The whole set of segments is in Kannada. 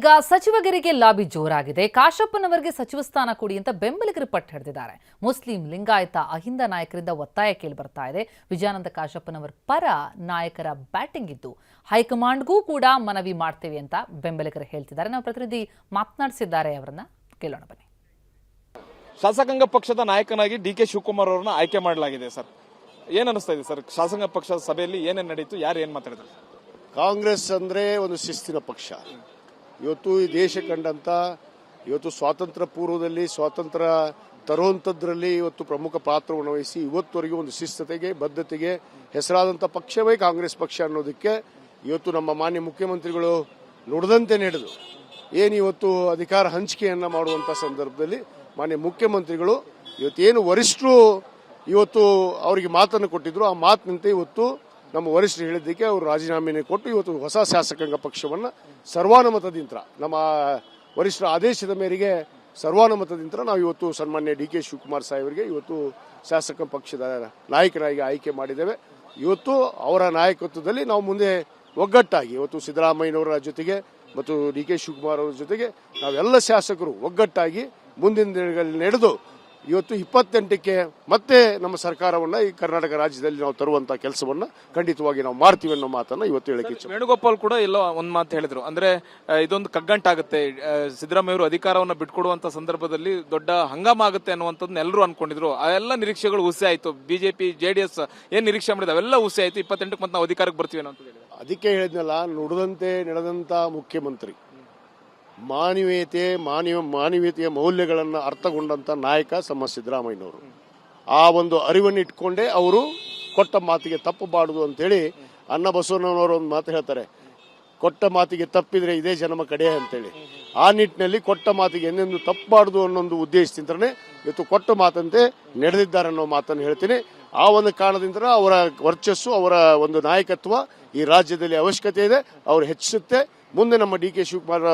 ಈಗ ಸಚಿವರಿಗೆ ಲಾಬಿ ಜೋರಾಗಿದೆ. ಕಾಶಪ್ಪನವರಿಗೆ ಸಚಿವ ಸ್ಥಾನ ಕೊಡಿ ಅಂತ ಬೆಂಬಲಿಗರು ಪಟ್ಟು ಹಿಡಿದಿದ್ದಾರೆ. ಮುಸ್ಲಿಂ ಲಿಂಗಾಯತ ಅಹಿಂದ ನಾಯಕರಿಂದ ಒತ್ತಾಯ ಕೇಳಿ ಬರ್ತಾ ಇದೆ. ವಿಜಯಾನಂದ ಕಾಶಪ್ಪನವರ ಪರ ನಾಯಕರ ಬ್ಯಾಟಿಂಗ್ ಇದ್ದು ಹೈಕಮಾಂಡ್ಗೂ ಕೂಡ ಮನವಿ ಮಾಡ್ತೇವೆ ಅಂತ ಬೆಂಬಲಿಗರು ಹೇಳ್ತಿದ್ದಾರೆ. ನಾವು ಪ್ರತಿನಿಧಿ ಮಾತನಾಡಿಸಿದ್ದಾರೆ, ಅವರನ್ನ ಕೇಳೋಣ ಬನ್ನಿ. ಶಾಸಕಾಂಗ ಪಕ್ಷದ ನಾಯಕನಾಗಿ ಡಿ.ಕೆ. ಶಿವಕುಮಾರ್ ಅವರನ್ನ ಆಯ್ಕೆ ಮಾಡಲಾಗಿದೆ. ಸರ್, ಏನ್ ಅನಿಸ್ತಾ ಇದೆ ಸರ್? ಶಾಸಕಾಂಗ ಪಕ್ಷದ ಸಭೆಯಲ್ಲಿ ಏನೇನು ನಡೀತು, ಯಾರು ಏನ್ ಮಾತಾಡಿದ್ರು? ಕಾಂಗ್ರೆಸ್ ಅಂದ್ರೆ ಒಂದು ಶಿಸ್ತಿನ ಪಕ್ಷ. ಇವತ್ತು ಈ ದೇಶ ಕಂಡಂತ ಇವತ್ತು ಸ್ವಾತಂತ್ರ್ಯ ಪೂರ್ವದಲ್ಲಿ ಸ್ವಾತಂತ್ರ್ಯ ತರುವಂಥದ್ರಲ್ಲಿ ಇವತ್ತು ಪ್ರಮುಖ ಪಾತ್ರವನ್ನು ವಹಿಸಿ ಇವತ್ತುವರೆಗೂ ಒಂದು ಶಿಸ್ತತೆಗೆ ಬದ್ಧತೆಗೆ ಹೆಸರಾದಂಥ ಪಕ್ಷವೇ ಕಾಂಗ್ರೆಸ್ ಪಕ್ಷ ಅನ್ನೋದಕ್ಕೆ ಇವತ್ತು ನಮ್ಮ ಮಾನ್ಯ ಮುಖ್ಯಮಂತ್ರಿಗಳು ನುಡಿದಂತೆ ನಡೆದು ಏನು ಇವತ್ತು ಅಧಿಕಾರ ಹಂಚಿಕೆಯನ್ನ ಮಾಡುವಂಥ ಸಂದರ್ಭದಲ್ಲಿ ಮಾನ್ಯ ಮುಖ್ಯಮಂತ್ರಿಗಳು ಇವತ್ತೇನು ವರಿಷ್ಠರು ಇವತ್ತು ಅವರಿಗೆ ಮಾತನ್ನು ಕೊಟ್ಟಿದ್ರು, ಆ ಮಾತಿನಂತೆ ಇವತ್ತು ನಮ್ಮ ವರಿಷ್ಠರು ಹೇಳಿದ್ದಕ್ಕೆ ಅವರು ರಾಜೀನಾಮೆಯನ್ನು ಕೊಟ್ಟು ಇವತ್ತು ಹೊಸ ಶಾಸಕಾಂಗ ಪಕ್ಷವನ್ನು ಸರ್ವಾನುಮತದಿಂದ ನಮ್ಮ ವರಿಷ್ಠರ ಆದೇಶದ ಮೇರೆಗೆ ಸರ್ವಾನುಮತದಿಂದ ನಾವು ಇವತ್ತು ಸನ್ಮಾನ್ಯ ಡಿ.ಕೆ. ಶಿವಕುಮಾರ್ ಸಾಹೇಬರಿಗೆ ಇವತ್ತು ಶಾಸಕ ಪಕ್ಷದ ನಾಯಕರಾಗಿ ಆಯ್ಕೆ ಮಾಡಿದ್ದೇವೆ. ಇವತ್ತು ಅವರ ನಾಯಕತ್ವದಲ್ಲಿ ನಾವು ಮುಂದೆ ಒಗ್ಗಟ್ಟಾಗಿ ಇವತ್ತು ಸಿದ್ದರಾಮಯ್ಯನವರ ಜೊತೆಗೆ ಮತ್ತು ಡಿ.ಕೆ. ಶಿವಕುಮಾರ್ ಅವರ ಜೊತೆಗೆ ನಾವೆಲ್ಲ ಶಾಸಕರು ಒಗ್ಗಟ್ಟಾಗಿ ಮುಂದಿನ ದಿನಗಳಲ್ಲಿ ನಡೆದು ಇವತ್ತು 28ಕ್ಕೆ ಮತ್ತೆ ನಮ್ಮ ಸರ್ಕಾರವನ್ನ ಈ ಕರ್ನಾಟಕ ರಾಜ್ಯದಲ್ಲಿ ನಾವು ತರುವಂತ ಕೆಲಸವನ್ನ ಖಂಡಿತವಾಗಿ ನಾವು ಮಾಡ್ತೀವಿ ಅನ್ನೋ ಮಾತನ್ನ ಇವತ್ತು ಹೇಳಕ್ಕೆ ಇಚ್ಛೆ. ವೇಣುಗೋಪಾಲ್ ಕೂಡ ಎಲ್ಲೋ ಒಂದ್ ಮಾತು ಹೇಳಿದ್ರು, ಅಂದ್ರೆ ಇದೊಂದು ಕಗ್ಗಂಟಾಗುತ್ತೆ, ಸಿದ್ದರಾಮಯ್ಯ ಅವರು ಅಧಿಕಾರವನ್ನು ಬಿಟ್ಕೊಡುವಂತ ಸಂದರ್ಭದಲ್ಲಿ ದೊಡ್ಡ ಹಂಗಾಮ ಆಗುತ್ತೆ ಅನ್ನುವಂಥದ್ದನ್ನ ಎಲ್ಲರೂ ಅನ್ಕೊಂಡಿದ್ರು. ಅವೆಲ್ಲ ನಿರೀಕ್ಷೆಗಳು ಹುಸಿ ಆಯ್ತು. ಬಿಜೆಪಿ ಜೆಡಿಎಸ್ ಏನ್ ನಿರೀಕ್ಷೆ ಮಾಡಿದ ಅವೆಲ್ಲ ಹುಸಿ ಆಯ್ತು. 28ಕ್ಕೆ ಮತ್ತೆ ನಾವು ಅಧಿಕಾರಕ್ಕೆ ಬರ್ತೀವಿ ಅನ್ನೋ ಅಂತ ಹೇಳಿದ್ರು. ಅದಕ್ಕೆ ಹೇಳಿದ್ನಲ್ಲ, ನುಡಿದಂತೆ ನಡೆದಂತ ಮುಖ್ಯಮಂತ್ರಿ, ಮಾನವೀಯತೆಯ ಮೌಲ್ಯಗಳನ್ನು ಅರ್ಥಗೊಂಡಂತ ನಾಯಕ ನಮ್ಮ ಸಿದ್ದರಾಮಯ್ಯನವರು. ಆ ಒಂದು ಅರಿವನ್ನು ಇಟ್ಕೊಂಡೇ ಅವರು ಕೊಟ್ಟ ಮಾತಿಗೆ ತಪ್ಪಬಾರದು ಅಂತೇಳಿ ಅನ್ನ ಬಸವಣ್ಣನವರು ಒಂದು ಮಾತು ಹೇಳ್ತಾರೆ, ಕೊಟ್ಟ ಮಾತಿಗೆ ತಪ್ಪಿದ್ರೆ ಇದೇ ಜನ್ಮ ಕಡೆ ಅಂತೇಳಿ. ಆ ನಿಟ್ಟಿನಲ್ಲಿ ಕೊಟ್ಟ ಮಾತಿಗೆ ಎಂದೆಂದು ತಪ್ಪಬಾರದು ಅನ್ನೊಂದು ಉದ್ದೇಶದಿಂದನೇ ಇವತ್ತು ಕೊಟ್ಟ ಮಾತಂತೆ ನಡೆದಿದ್ದಾರೆ ಅನ್ನೋ ಮಾತನ್ನು ಹೇಳ್ತೀನಿ. ಆ ಒಂದು ಕಾರಣದಿಂದ ಅವರ ವರ್ಚಸ್ಸು, ಅವರ ಒಂದು ನಾಯಕತ್ವ ಈ ರಾಜ್ಯದಲ್ಲಿ ಅವಶ್ಯಕತೆ ಇದೆ, ಅವರು ಹೆಚ್ಚಿಸುತ್ತೆ. ಮುಂದೆ ನಮ್ಮ ಡಿ.ಕೆ. ಶಿವಕುಮಾರ್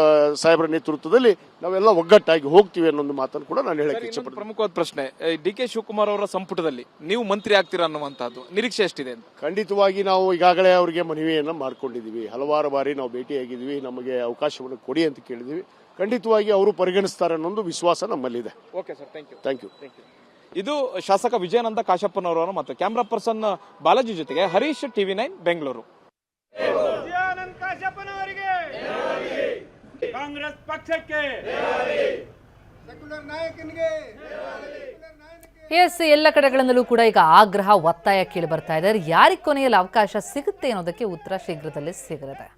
ಸಾಹೇಬರ ನೇತೃತ್ವದಲ್ಲಿ ನಾವೆಲ್ಲ ಒಗ್ಗಟ್ಟಾಗಿ ಹೋಗ್ತೀವಿ ಅನ್ನೋ ಮಾತನ್ನು ಕೂಡ ನಾನು ಹೇಳಕ್ಕೆ ಇಚ್ಛೆಪಡ್ತೀನಿ. ಪ್ರಮುಖವಾದ ಪ್ರಶ್ನೆ, ಡಿ.ಕೆ. ಶಿವಕುಮಾರ್ ಅವರ ಸಂಪುಟದಲ್ಲಿ ನೀವು ಮಂತ್ರಿ ಆಗ್ತೀರಾ ಅನ್ನುವಂತಹದ್ದು ನಿರೀಕ್ಷೆ ಎಷ್ಟಿದೆ? ಖಂಡಿತವಾಗಿ ನಾವು ಈಗಾಗಲೇ ಅವರಿಗೆ ಮನವಿಯನ್ನ ಮಾಡ್ಕೊಂಡಿದ್ದೀವಿ. ಹಲವಾರು ಬಾರಿ ನಾವು ಭೇಟಿಯಾಗಿದ್ದೀವಿ, ನಮಗೆ ಅವಕಾಶವನ್ನು ಕೊಡಿ ಅಂತ ಕೇಳಿದ್ದೀವಿ. ಖಂಡಿತವಾಗಿ ಅವರು ಪರಿಗಣಿಸ್ತಾರೆ ಅನ್ನೊಂದು ವಿಶ್ವಾಸ ನಮ್ಮಲ್ಲಿದೆ. Okay sir, thank you. ಇದು ಶಾಸಕ ವಿಜಯಾನಂದ ಕಾಶಪ್ಪನವರ ಮತ್ತು ಕ್ಯಾಮ್ರಾ ಪರ್ಸನ್ ಬಾಲಾಜಿ ಜೊತೆಗೆ ಹರೀಶ್, TV9 ಬೆಂಗಳೂರು. ಕಾಂಗ್ರೆಸ್ ಪಕ್ಷಕ್ಕೆ ಎಲ್ಲ ಕಡೆಗಳಿಂದಲೂ ಕೂಡ ಈಗ ಆಗ್ರಹ ಒತ್ತಾಯ ಕೇಳಿ ಬರ್ತಾ ಇದೆ. ಯಾರಿಗೆ ಕೊನೆಯಲ್ಲಿ ಅವಕಾಶ ಸಿಗುತ್ತೆ ಅನ್ನೋದಕ್ಕೆ ಉತ್ತರ ಶೀಘ್ರದಲ್ಲೇ ಸಿಗಲಿದೆ.